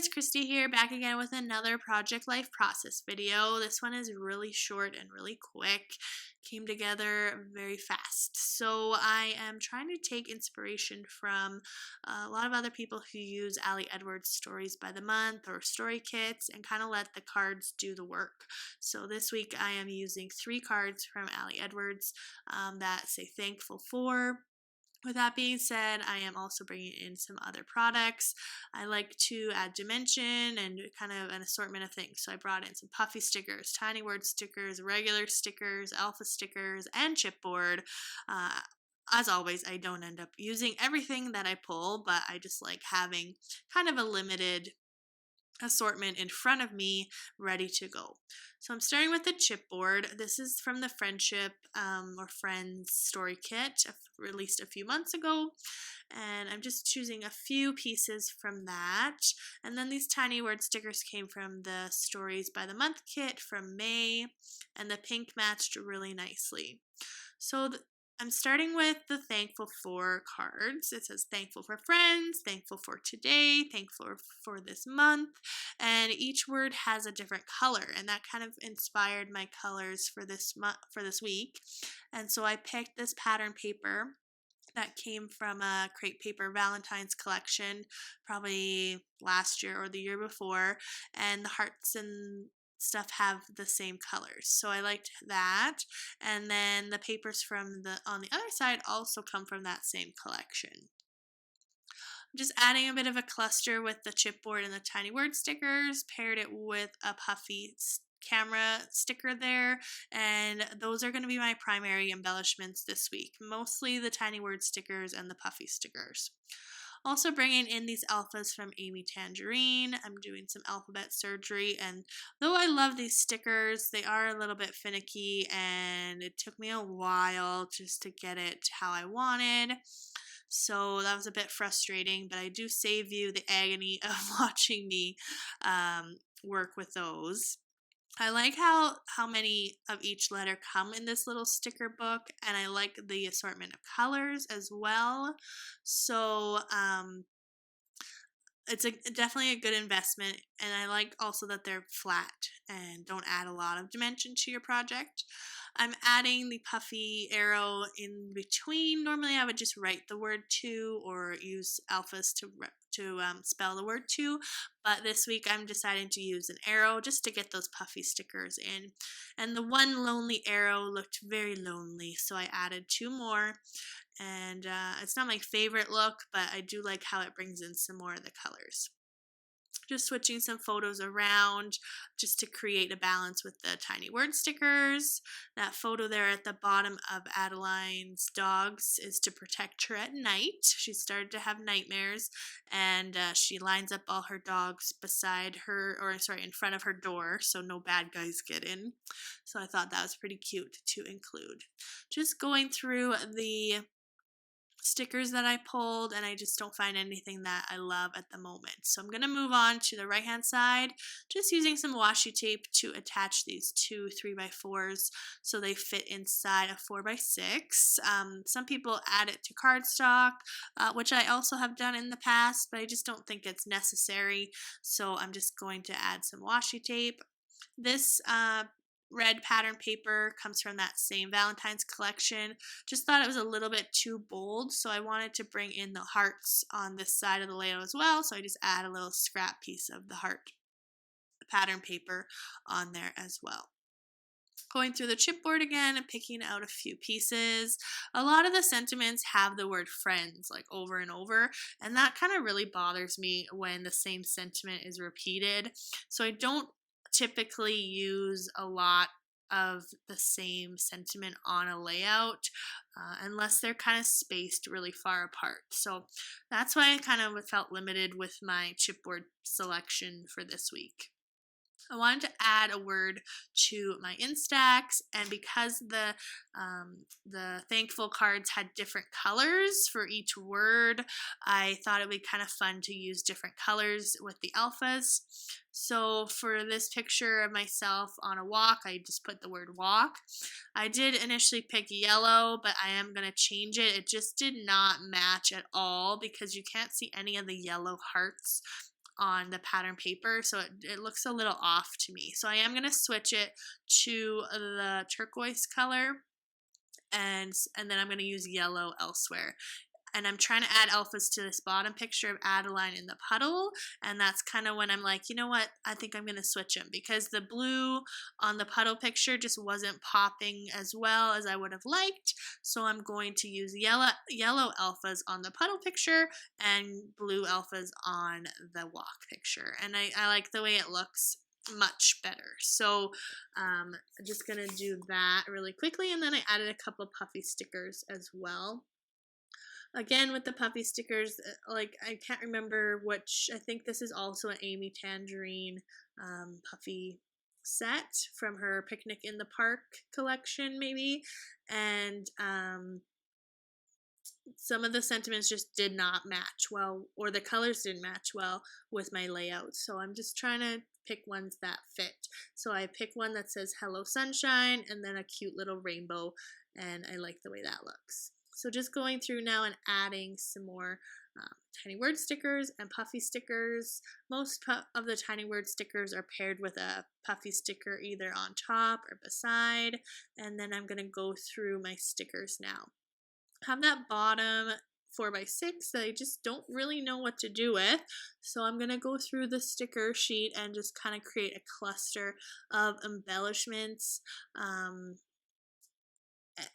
it's Christy here, back again with another Project Life Process video. This one is really short and really quick. Came together very fast. So I am trying to take inspiration from a lot of other people who use Ali Edwards Stories by the Month or story kits and kind of let the cards do the work. So this week I am using 3 cards from Ali Edwards that say thankful for. With that being said, I am also bringing in some other products. I like to add dimension and kind of an assortment of things. So I brought in some puffy stickers, tiny word stickers, regular stickers, alpha stickers, and chipboard. As always, I don't end up using everything that I pull, but I just like having kind of a limited assortment in front of me ready to go. So I'm starting with the chipboard. This is from the Friendship or Friends story kit released a few months ago, and I'm just choosing a few pieces from that. And then these tiny word stickers came from the Stories by the Month kit from May, and the pink matched really nicely. So I'm starting with the thankful for cards. It says thankful for friends, thankful for today, thankful for this month, and each word has a different color, and that kind of inspired my colors for this week. And so I picked this pattern paper that came from a Crate Paper Valentine's collection, probably last year or the year before, and the hearts and stuff have the same colors. So I liked that. And then the papers from on the other side also come from that same collection. I'm just adding a bit of a cluster with the chipboard and the tiny word stickers, paired it with a puffy camera sticker there, and those are going to be my primary embellishments this week, mostly the tiny word stickers and the puffy stickers. Also bringing in these alphas from Amy Tangerine. I'm doing some alphabet surgery, and though I love these stickers, they are a little bit finicky, and it took me a while just to get it how I wanted. So that was a bit frustrating, but I do save you the agony of watching me work with those. I like how many of each letter come in this little sticker book, and I like the assortment of colors as well. So it's definitely a good investment, and I like also that they're flat and don't add a lot of dimension to your project. I'm adding the puffy arrow in between. Normally I would just write the word to or use alphas to spell the word to, but this week I'm deciding to use an arrow just to get those puffy stickers in. And the one lonely arrow looked very lonely, so I added 2 more. And it's not my favorite look, but I do like how it brings in some more of the colors. Just switching some photos around just to create a balance with the tiny word stickers. That photo there at the bottom of Adeline's dogs is to protect her at night. She started to have nightmares, and she lines up all her dogs beside her, in front of her door, so no bad guys get in. So I thought that was pretty cute to include. Just going through the stickers that I pulled, and I just don't find anything that I love at the moment. So I'm going to move on to the right hand side, just using some washi tape to attach these 2 3x4s so they fit inside a 4x6. Some people add it to cardstock, which I also have done in the past, but I just don't think it's necessary, so I'm just going to add some washi tape. This red pattern paper comes from that same Valentine's collection. Just thought it was a little bit too bold, so I wanted to bring in the hearts on this side of the layout as well, so I just add a little scrap piece of the heart pattern paper on there as well. Going through the chipboard again and picking out a few pieces. A lot of the sentiments have the word friends like over and over, and that kind of really bothers me when the same sentiment is repeated. So I don't typically use a lot of the same sentiment on a layout unless they're kind of spaced really far apart. So that's why I kind of felt limited with my chipboard selection for this week. I wanted to add a word to my Instax, and because the thankful cards had different colors for each word, I thought it would be kind of fun to use different colors with the alphas. So for this picture of myself on a walk, I just put the word walk. I did initially pick yellow, but I am going to change it. It just did not match at all because you can't see any of the yellow hearts on the pattern paper, so it looks a little off to me. So I am going to switch it to the turquoise color, and then I'm going to use yellow elsewhere. And I'm trying to add alphas to this bottom picture of Adeline in the puddle, and that's kind of when I'm like, you know what, I think I'm going to switch them, because the blue on the puddle picture just wasn't popping as well as I would have liked, so I'm going to use yellow alphas on the puddle picture and blue alphas on the walk picture, and I like the way it looks much better. So I'm just going to do that really quickly, and then I added a couple of puffy stickers as well. Again, with the puffy stickers, like I can't remember which, I think this is also an Amy Tangerine puffy set from her Picnic in the Park collection, maybe. And some of the sentiments just did not match well, or the colors didn't match well with my layout. So I'm just trying to pick ones that fit. So I pick one that says Hello Sunshine and then a cute little rainbow, and I like the way that looks. So just going through now and adding some more tiny word stickers and puffy stickers. Most of the tiny word stickers are paired with a puffy sticker either on top or beside. And then I'm going to go through my stickers now. I have that bottom 4x6 that I just don't really know what to do with. So I'm going to go through the sticker sheet and just kind of create a cluster of embellishments.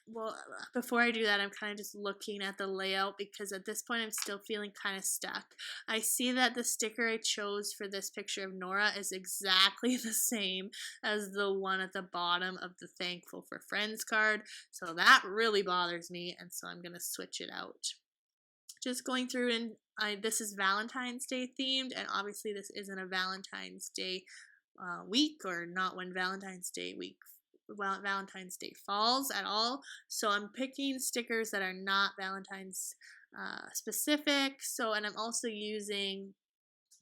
Well, before I do that, I'm kind of just looking at the layout, because at this point I'm still feeling kind of stuck. I see that the sticker I chose for this picture of Nora is exactly the same as the one at the bottom of the Thankful for Friends card, so that really bothers me, and so I'm going to switch it out. Just going through, and this is Valentine's Day themed, and obviously this isn't a Valentine's Day week, or not when Valentine's Day falls at all. So I'm picking stickers that are not Valentine's specific. So, and I'm also using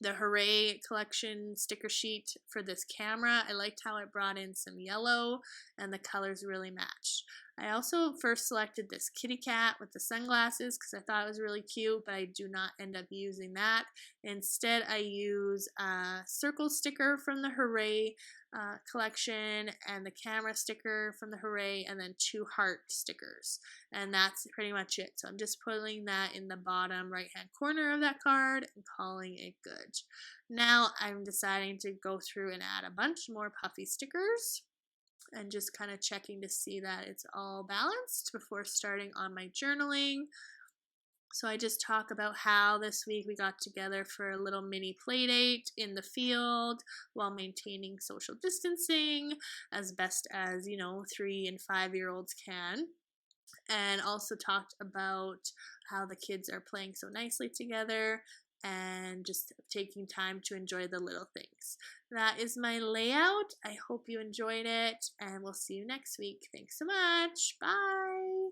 the Hooray collection sticker sheet for this camera. I liked how it brought in some yellow and the colors really matched. I also first selected this kitty cat with the sunglasses because I thought it was really cute, but I do not end up using that. Instead, I use a circle sticker from the Hooray collection and the camera sticker from the Hooray, and then 2 heart stickers. And that's pretty much it. So I'm just putting that in the bottom right hand corner of that card and calling it good. Now I'm deciding to go through and add a bunch more puffy stickers, and just kind of checking to see that it's all balanced before starting on my journaling. So I just talk about how this week we got together for a little mini play date in the field while maintaining social distancing as best as, 3 and 5-year-olds can. And also talked about how the kids are playing so nicely together and just taking time to enjoy the little things. That is my layout. I hope you enjoyed it, and we'll see you next week. Thanks so much. Bye.